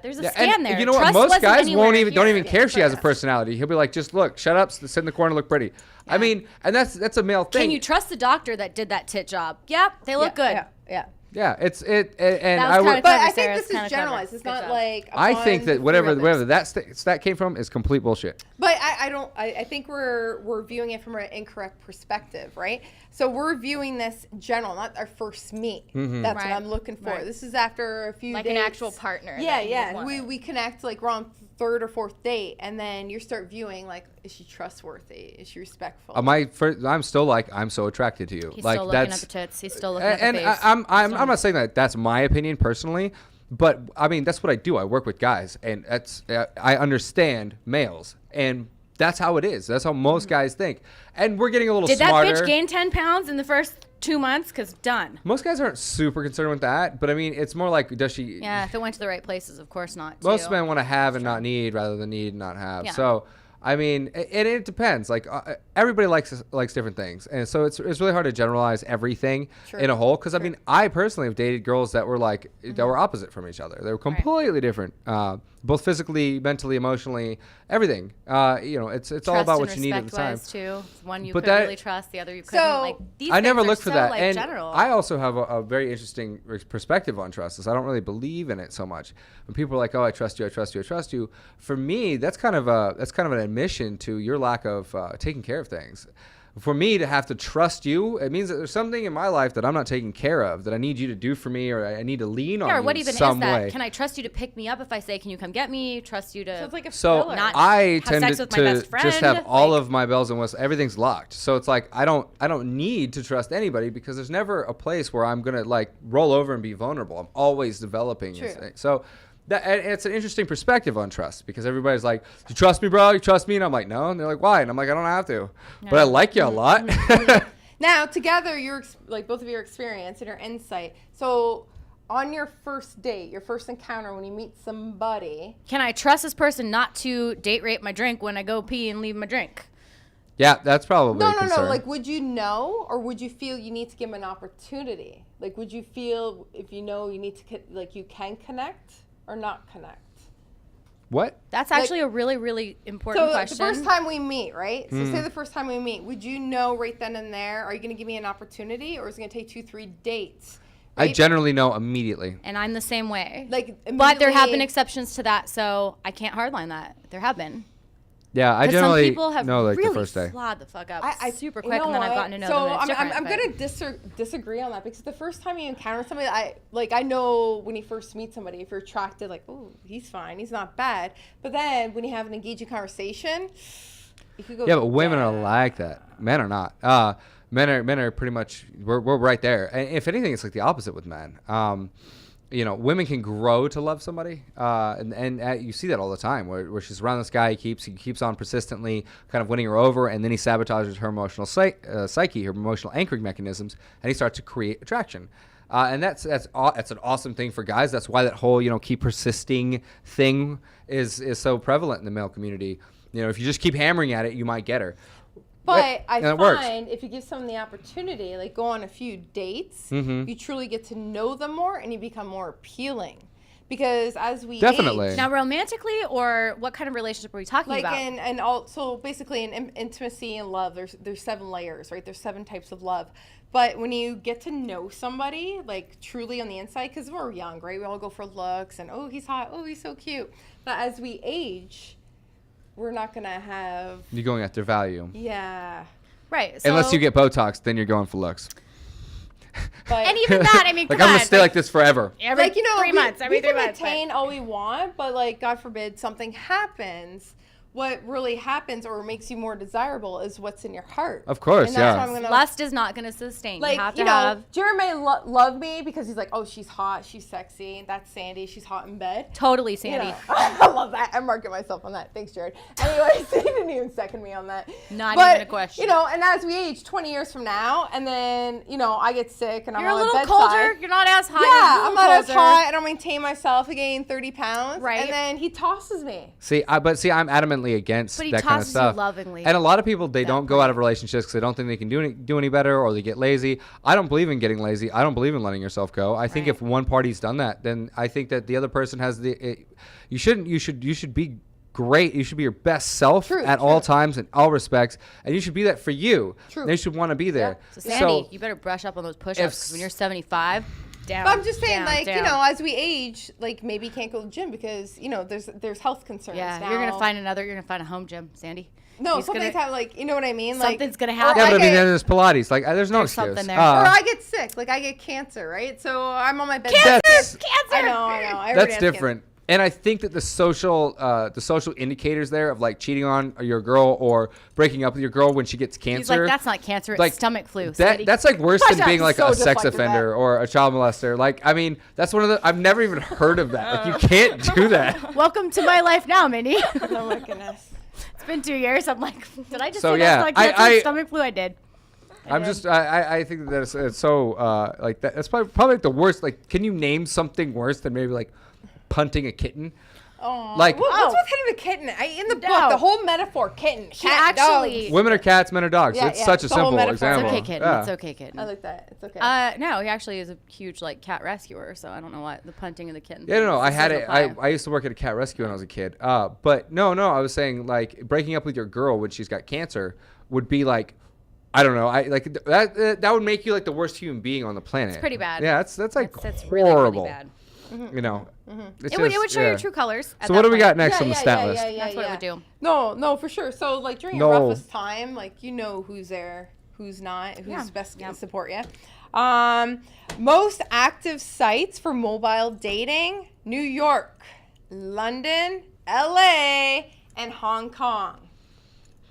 There's a Yeah, stand and there. you know what? Trust Most wasn't guys anywhere don't here. even care if she has a Yeah. personality. He'll be like, just look, shut up, sit in the corner, look pretty. I mean, and that's a male thing. Can you trust the doctor that did that tit job? Yep, they look good. Yeah. Yeah, and That I was would. kinda But clever, I Sarah. think It's this kinda is clever. generalized. It's Good not job. like I think that whatever whatever that stat came from is complete bullshit. But I think we're viewing it from an incorrect perspective, right? So we're viewing this general, not our first meet. That's Right. what I'm looking for. Right. This is after a few Like dates. an actual partner. Yeah, that you yeah. would want. We connect like we're on 3rd or 4th date, and then you start viewing like, is she trustworthy? Is she respectful? I'm still like, I'm so attracted to you. He's like still looking at that's the tits. He's still looking at the and face. I'm not saying that that's my opinion personally, but I mean that's what I do. I work with guys, and that's I understand males, and that's how it is. That's how most guys think, and we're getting a little Did smarter. that bitch gain 10 pounds in the first 2 months? Because done. Most guys aren't super concerned with that, but I mean it's more like, does she? Yeah, if it went to the right places, of course not. Most too. men want to have and not need rather than need and not have. Yeah. So, I mean, it depends. Like everybody likes different things, and so it's really hard to generalize everything in a whole. Because I mean, I personally have dated girls that were like that were opposite from each other. They were completely different, both physically, mentally, emotionally, everything. It's all about what you need at the time. Too. One you But could that- really trust, the other you couldn't. So, like these I never things are look for so, that, like, and general. I also have a very interesting perspective on trust. Is I don't really believe in it so much. When people are like, "Oh, I trust you, I trust you, I trust you," for me, that's kind of an admission to your lack of taking care of things. For me to have to trust you, it means that there's something in my life that I'm not taking care of, that I need you to do for me, or I need to lean on Yeah, or you what in even some is that? way. Can I trust you to pick me up if I say, can you come get me? Trust you to. So it's like a So filler. Not I have tend sex to, with my best just have friend, all like- of my bells and whistles. Everything's locked. So it's like I don't need to trust anybody, because there's never a place where I'm gonna like roll over and be vulnerable. I'm always developing. True. So that, and it's an interesting perspective on trust, because everybody's like, "You trust me, bro? You trust me?" And I'm like, "No." And they're like, "Why?" And I'm like, "I don't have to, but I like you a lot." Now, together, like both of your experience and your insight. So, on your first date, your first encounter, when you meet somebody, Can I trust this person not to date rape my drink when I go pee and leave my drink? Yeah, that's probably a no. concern. Like, would you know, or would you feel you need to give them an opportunity? Like, would you feel if you know you need to, like, you can connect or not connect? What? That's actually a really, really important So question. the first time we meet, right? So say the first time we meet, would you know right then and there? Are you going to give me an opportunity, or is it going to take 2-3 dates? I Right? generally know immediately. And I'm the same way. Like, But there have been immediately- exceptions to that, so I can't hardline that. There have been. Yeah, I 'Cause some generally people have know like really the first day. slod the fuck up I super you quick, know and then I've what? gotten to know so them. And it's I'm different, going to disagree on that, because the first time you encounter somebody, I know when you first meet somebody, if you're attracted, like, oh, he's fine, he's not bad. But then when you have an engaging conversation, you could go. Yeah, but women are down. like that. Men are not. Men are pretty much we're right there. And if anything, it's like the opposite with men. Women can grow to love somebody, and you see that all the time, where she's around this guy, he keeps on persistently kind of winning her over, and then he sabotages her emotional psyche, her emotional anchoring mechanisms, and he starts to create attraction. And that's an awesome thing for guys. That's why that whole keep persisting thing is so prevalent in the male community. If you just keep hammering at it, you might get her. But I and it works. find if you give someone the opportunity, like go on a few dates, Mm-hmm. you truly get to know them more, and you become more appealing. Because as we Definitely. age, Now, romantically, or what kind of relationship are we talking like about? and also basically in intimacy and love, there's 7 layers, right? There's 7 types of love. But when you get to know somebody, like truly on the inside, because we're young, right? We all go for looks and, oh, he's hot, oh, he's so cute. But as we age, we're not gonna have, You're going after value. yeah. Right. So, Unless you get Botox, then you're going for looks. But and even that, I mean, Like come I'm on, gonna stay like this forever. every like, 3 months, every we 3 can months. but- attain all we want, but like God forbid something happens. What really happens or makes you more desirable is what's in your heart. Of course, and that's yeah. what I'm gonna, Lust is not going to sustain. like, you have to you know, have Jeremy may love me because he's like, oh, she's hot, she's sexy. That's Sandy, she's hot in bed. totally You Sandy. know, I love that. I'm marking myself on that. Thanks, Jerod. Anyways, he didn't even second me on that. Not But, even a question. You know, and as we age 20 years from now, and then, I get sick and You're I'm a on little my colder. bedside. You're not as hot. Yeah, You're a I'm little not as colder. hot, and I'll maintain myself. I gain 30 pounds. Right. And then he tosses me. See, I'm adamantly against But he that kind of tosses you stuff. lovingly. And a lot of people, they don't go out of relationships because they don't think they can do any better, or they get lazy. I don't believe in getting lazy. I don't believe in letting yourself go. I think Right. if one party's done that, then I think that the other person has you should be great. You should be your best self at all times in all respects, and you should be that for you. True. And you should want to be there. So Sandy, you better brush up on those push-ups 'cause when you're 75. Down, But I'm just saying, down, like, down. as we age, like, maybe you can't go to the gym because, there's health concerns Yeah, now. you're gonna find a home gym, Sandy. No, He's something's gonna- happening, like, you know what I mean? Like, Something's gonna or happen. Yeah, I but I mean, get- then there's Pilates. Like, there's no There's excuse. something there. or I get sick. Like, I get cancer, right? So I'm on my bed. That's- I know. Everybody That's has different. And I think that the social indicators there of like cheating on your girl or breaking up with your girl when she gets cancer. He's like, that's not cancer, it's like, stomach flu. Sandy. That's like worse than Gosh, being I'm like so a sex deflected offender that. or a child molester. Like, I mean, that's one of the, I've never even heard of that. Like, you can't do that. Welcome to my life now, Minnie. Oh my goodness. It's been 2 years. I'm like, did I just So, say yeah, that's not cancer? It's stomach flu? I did. I think that it's so, like, that's probably like the worst. Like, can you name something worse than maybe like punting a kitten? Oh, Like- what's with hitting a kitten? In the book, No. the whole metaphor, kitten, She cat, actually- dog. Women are cats, men are dogs. Yeah, It's yeah, such a the whole simple metaphor. example. It's okay, kitten. Yeah. It's okay, kitten. I like that. It's okay. No, he actually is a huge like cat rescuer, so I don't know what the punting of the kitten. Yeah, no, I had doesn't it. apply. I used to work at a cat rescue when I was a kid. But no, I was saying like breaking up with your girl when she's got cancer would be like, I don't know. I like that would make you like the worst human being on the planet. It's pretty bad. Yeah, that's like That's horrible. really, really bad. You know, It would show your true colors. So what do we got next on the stat list? That's what it would do. No, for sure. So like during your roughest time, like you know who's there, who's not, who's best to support you. Most active sites for mobile dating: New York, London, LA, and Hong Kong.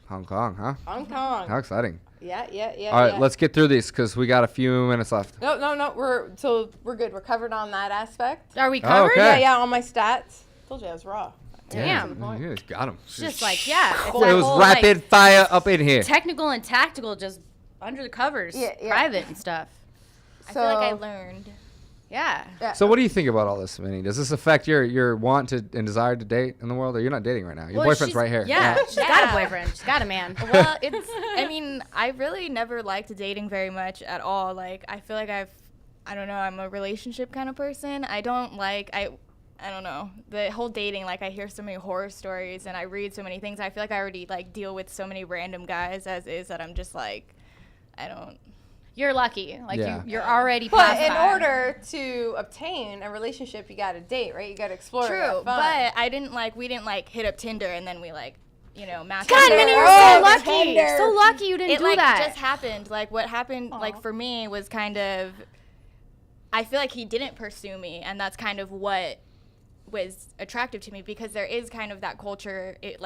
Hong Kong, huh? Hong Kong. How exciting. Yeah. All right, let's get through these because we got a few minutes left. No. We're good. We're covered on that aspect. Are we covered? Okay. Yeah. On my stats. Told you I was raw. Damn. Yeah, got him. It's just like, yeah. It was rapid fire up in here. Technical and tactical, just under the covers, private and stuff. I feel like I learned. Yeah. So what do you think about all this, Minnie? Does this affect your want to and desire to date in the world? Or you're not dating right now? Your boyfriend's right here. Yeah, she's got a boyfriend. She's got a man. Well, I mean, I really never liked dating very much at all. Like, I feel like I don't know, I'm a relationship kind of person. I don't know, the whole dating, like I hear so many horror stories and I read so many things. I feel like I already like deal with so many random guys as is that I'm just like, I don't. You're lucky. Like Yeah. you're already But past in that. order to obtain a relationship, you got to date, right? You got to explore. True, have fun. but we didn't like hit up Tinder and then we like, match. God, Tinder. Minnie, you're Oh, so lucky. Tinder. So lucky you didn't It do like that. just happened. Like what happened like for me was kind of, I feel like he didn't pursue me, and that's kind of what was attractive to me, because there is kind of that culture in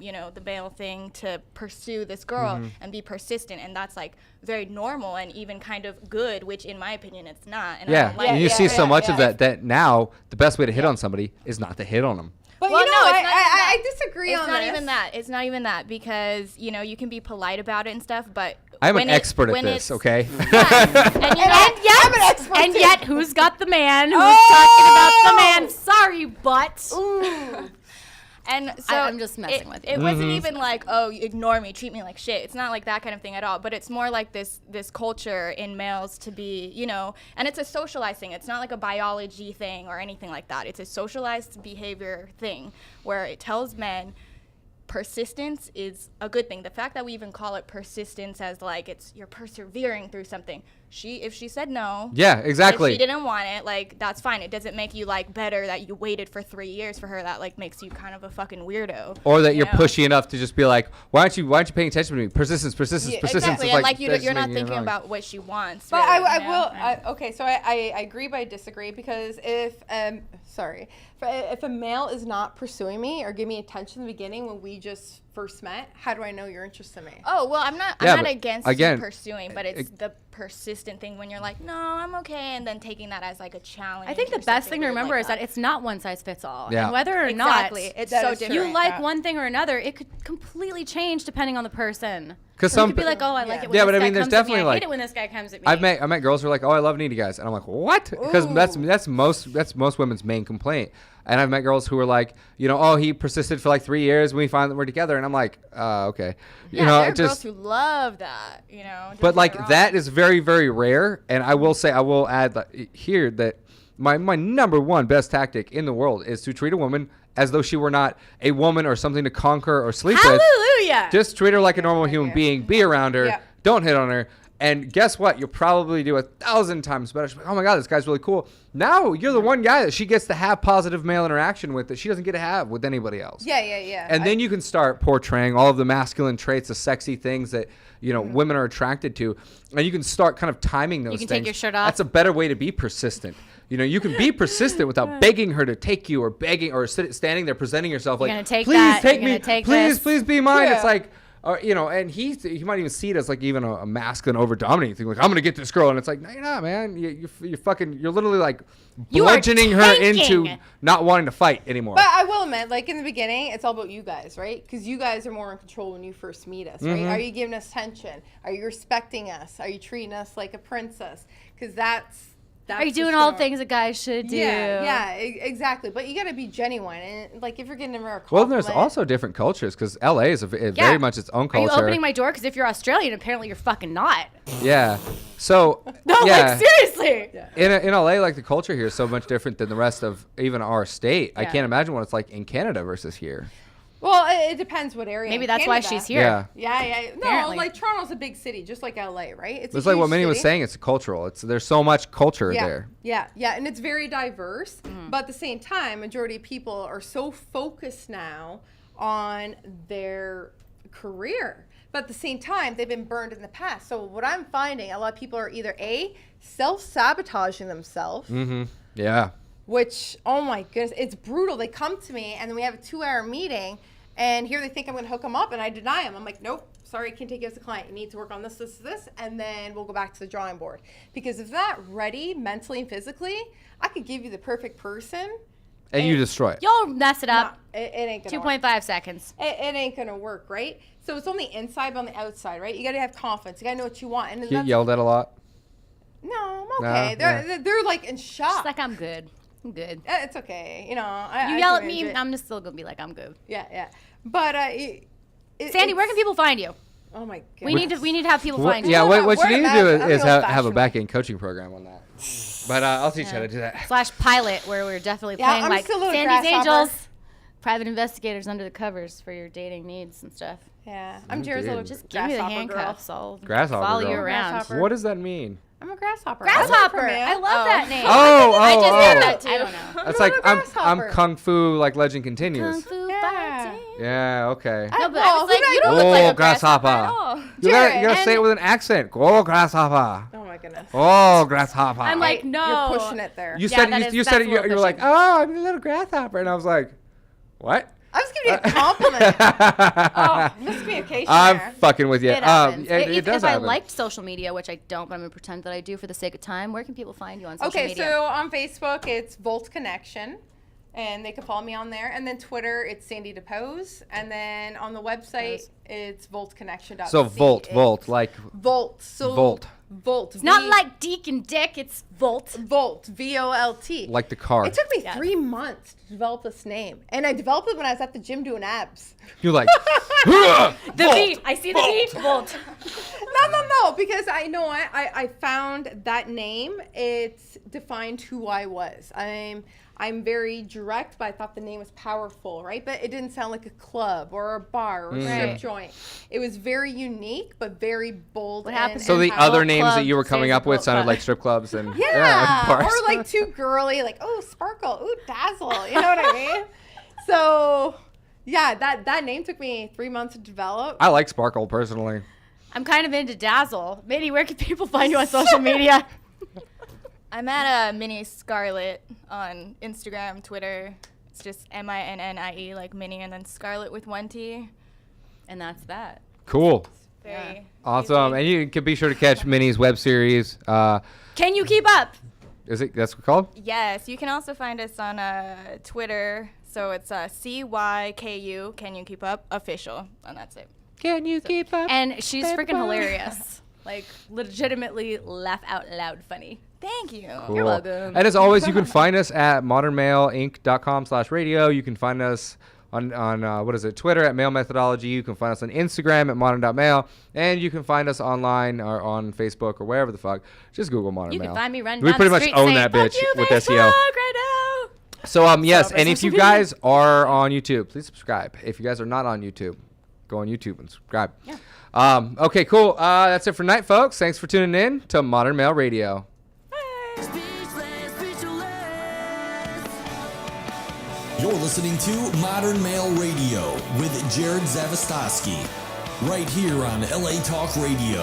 the male thing to pursue this girl and be persistent, and that's like very normal and even kind of good, which in my opinion it's not. And I don't like and you it. see so much of that now the best way to hit on somebody is not to hit on them. But Well, you know, no, it's not I disagree It's on not this. even that. It's not even that, because you can be polite about it and stuff, but I'm when an expert at when this, it's- okay? Yeah. I'm an expert And too. yet, who's got the man? Who's talking about the man? Sorry, but. And so I'm just messing with you. It wasn't even like, oh, ignore me, treat me like shit. It's not like that kind of thing at all. But it's more like this culture in males to be, and it's a socialized thing. It's not like a biology thing or anything like that. It's a socialized behavior thing where it tells men persistence is a good thing. The fact that we even call it persistence as like you're persevering through something. If she said no. Yeah, exactly. If she didn't want it, like that's fine. It doesn't make you like better that you waited for 3 years for her. That like makes you kind of a fucking weirdo. Or that you're know? pushy enough to just be like, why aren't you paying attention to me? Persistence. Exactly, It's and like that's you're not making it thinking wrong. about what she wants. But really, I you know? will. Okay, so I agree, but I disagree, because if a male is not pursuing me or giving me attention in the beginning when we just first met, how do I know you're interested in me? Oh well, I'm not Yeah, I'm not but against again, you pursuing, but it's the persistent thing when you're like, no, I'm okay, and then taking that as like a challenge. I think the or best something thing to weird remember like is that it's not one size fits all. Yeah. And whether or exactly. not It's That so is true. different. you like Yeah. one thing or another, it could completely change depending on the person. 'Cause So you some could be like, oh, I like it when Yeah, this but I guy mean, there's comes at me. definitely, I like- hate it when this guy comes at me. I met girls who are like, oh, I love needy guys, and I'm like, what? Because that's most women's main complaint. And I've met girls who are like, oh, he persisted for like 3 years when we finally were together, and I'm like, okay, Yeah, there are girls who love that, don't But get like me wrong. that is very, very rare. And I will add here that my number one best tactic in the world is to treat a woman as though she were not a woman or something to conquer or sleep with. Hallelujah. Just treat her like a normal human being. Be around her. Yeah. Don't hit on her. And guess what? You'll probably do 1,000 times better. She's like, oh my God, this guy's really cool. Now you're the one guy that she gets to have positive male interaction with that she doesn't get to have with anybody else. Yeah. And then you can start portraying all of the masculine traits, the sexy things that women are attracted to, and you can start kind of timing those can things. take your shirt off. That's a better way to be persistent. You can be persistent without begging her to take you, or begging, or standing there presenting yourself like, gonna take please that, take you're me, gonna take please, this." please be mine. Yeah. It's like. And he might even see it as like even a masculine over dominating thing. Like, I'm gonna get this girl, and it's like, no, you're not, man. You're literally like You are bludgeoning her into tanking. not wanting to fight anymore. But I will admit, like in the beginning, it's all about you guys, right? Because you guys are more in control when you first meet us, right? Are you giving us attention? Are you respecting us? Are you treating us like a princess? Because that's Are you doing all the things a guy should do? Yeah, exactly. But you got to be genuine, and like if you're getting a rare Well, compliment. there's also different cultures because LA is very much its own Are culture. you opening my door? Because if you're Australian, apparently you're fucking not. Yeah. So No, yeah, like seriously. in LA, like the culture here is so much different than the rest of even our state. I Yeah. can't imagine what it's like in Canada versus here. Well, it depends what area. Maybe in that's why Canada. she's here. Yeah. Yeah. No, Apparently. like Toronto's a big city, just like LA, right? It's like what huge Minnie was city. saying. It's cultural. There's so much culture Yeah, there. yeah, and it's very diverse. But at the same time, majority of people are so focused now on their career. But at the same time, they've been burned in the past. So what I'm finding, a lot of people are either self-sabotaging themselves, Yeah. which, oh my goodness, it's brutal. They come to me and then we have a 2-hour meeting, and here they think I'm going to hook them up, and I deny them. I'm like, nope, sorry, I can't take you as a client. You need to work on this, and then we'll go back to the drawing board. Because if they're not ready mentally and physically, I could give you the perfect person. And you destroy it. You'll mess it up. It ain't going to work. 2.5 seconds. It ain't going to work, right? So it's on the inside, but on the outside, right? You got to have confidence. You got to know what you want. And Get that's- yelled at a lot. No, I'm okay. Nah, they're like in shock. She's like, I'm good. I'm good. It's okay. You know, You I yell can at me, manage it. I'm just still going to be like, I'm good. Yeah. But Sandy, where can people find you? Oh my god. We need to have people find you. Yeah, what Word you need to of do mouth. is I'm have a old-fashioned. back-end coaching program on that. But I'll teach you how to do that. / pilot, where we're definitely Yeah, playing I'm like still a Sandy's grasshopper. Angels, private investigators under the covers for your dating needs and stuff. Yeah, I'm Dude. Jared's little Just give me the grasshopper handcuffs. I'll Grasshopper follow girl. you around. Grasshopper. What does that mean? I'm a grasshopper. Grasshopper. I I love that name. I just oh. did that too. I don't know. That's I'm like a I'm grasshopper. Kung Fu like Legend Continues. Kung Fu Yeah. fighting. Yeah, okay. No, but Well, I was like, who you knows? don't look like Oh, a grasshopper at grasshopper. all. You gotta Jared, say it with an accent. Go grasshopper. Oh my goodness. Oh, grasshopper. I'm like, no. You're pushing it there. You Yeah, said that you, is- you that's said a it. little You were like, pushing. oh, I'm a little grasshopper, and I was like, what? I was giving you a compliment. Oh, miscommunication I'm there. fucking with you. It happens. It does if I happen. liked social media, which I don't, but I'm going to pretend that I do for the sake of time, where can people find you on social Okay, media? so on Facebook, it's Volt Connection, and they can follow me on there. And then Twitter, it's Sandy Dapoz. And then on the website, it's voltconnection.ca. So Volt, like Volt. So Volt. Volt. It's not like Deke and Dick, it's Volt. Volt. VOLT. like the car. It took me Yes. 3 months to develop this name. And I developed it when I was at the gym doing abs. You're like, The V. I see the V. Volt. No, because I know I found that name. It's defined who I was. I'm very direct, but I thought the name was powerful, right? But it didn't sound like a club or a bar or a strip Right. joint. It was very unique, but very bold. What happens so And the how other Volt names that Club you were stays coming a up with Volt sounded Club. like strip clubs and Yeah, bars. or like too girly, like, oh, sparkle, ooh, dazzle. You know what I mean? So, yeah, that name took me 3 months to develop. I like Sparkle personally. I'm kind of into Dazzle. Minnie, where can people find you on social media? I'm at Minnie Scarlet on Instagram, Twitter. It's just MINNIE, like Minnie, and then Scarlet with 1 T. And that's that. Cool. Very Awesome. easy. And you can be sure to catch Minnie's web series. Can you keep up? Is it that's what it's called? Yes, you can also find us on Twitter. So it's CYKU, Can You Keep Up, official, and that's it. Can you keep up? And she's freaking Paper. hilarious. Like, legitimately laugh out loud funny. Thank you. Cool. You're welcome. And as always, you can find us at modernmailinc.com/radio. You can find us on what is it, Twitter at Mail Methodology. You can find us on Instagram at modern.mail. And you can find us online or on Facebook or wherever the fuck. Just Google Modern You Mail. can find me running We down pretty the much street own saying, that "Fuck bitch you, with Facebook SEO. right now." So yes, my and if social you media. guys are on YouTube, please subscribe. If you guys are not on YouTube, go on YouTube and subscribe. Yeah. Okay, cool. That's it for tonight, folks. Thanks for tuning in to Modern Mail Radio. You're listening to Modern Mail Radio with Jerod Zavistoski, right here on LA Talk Radio.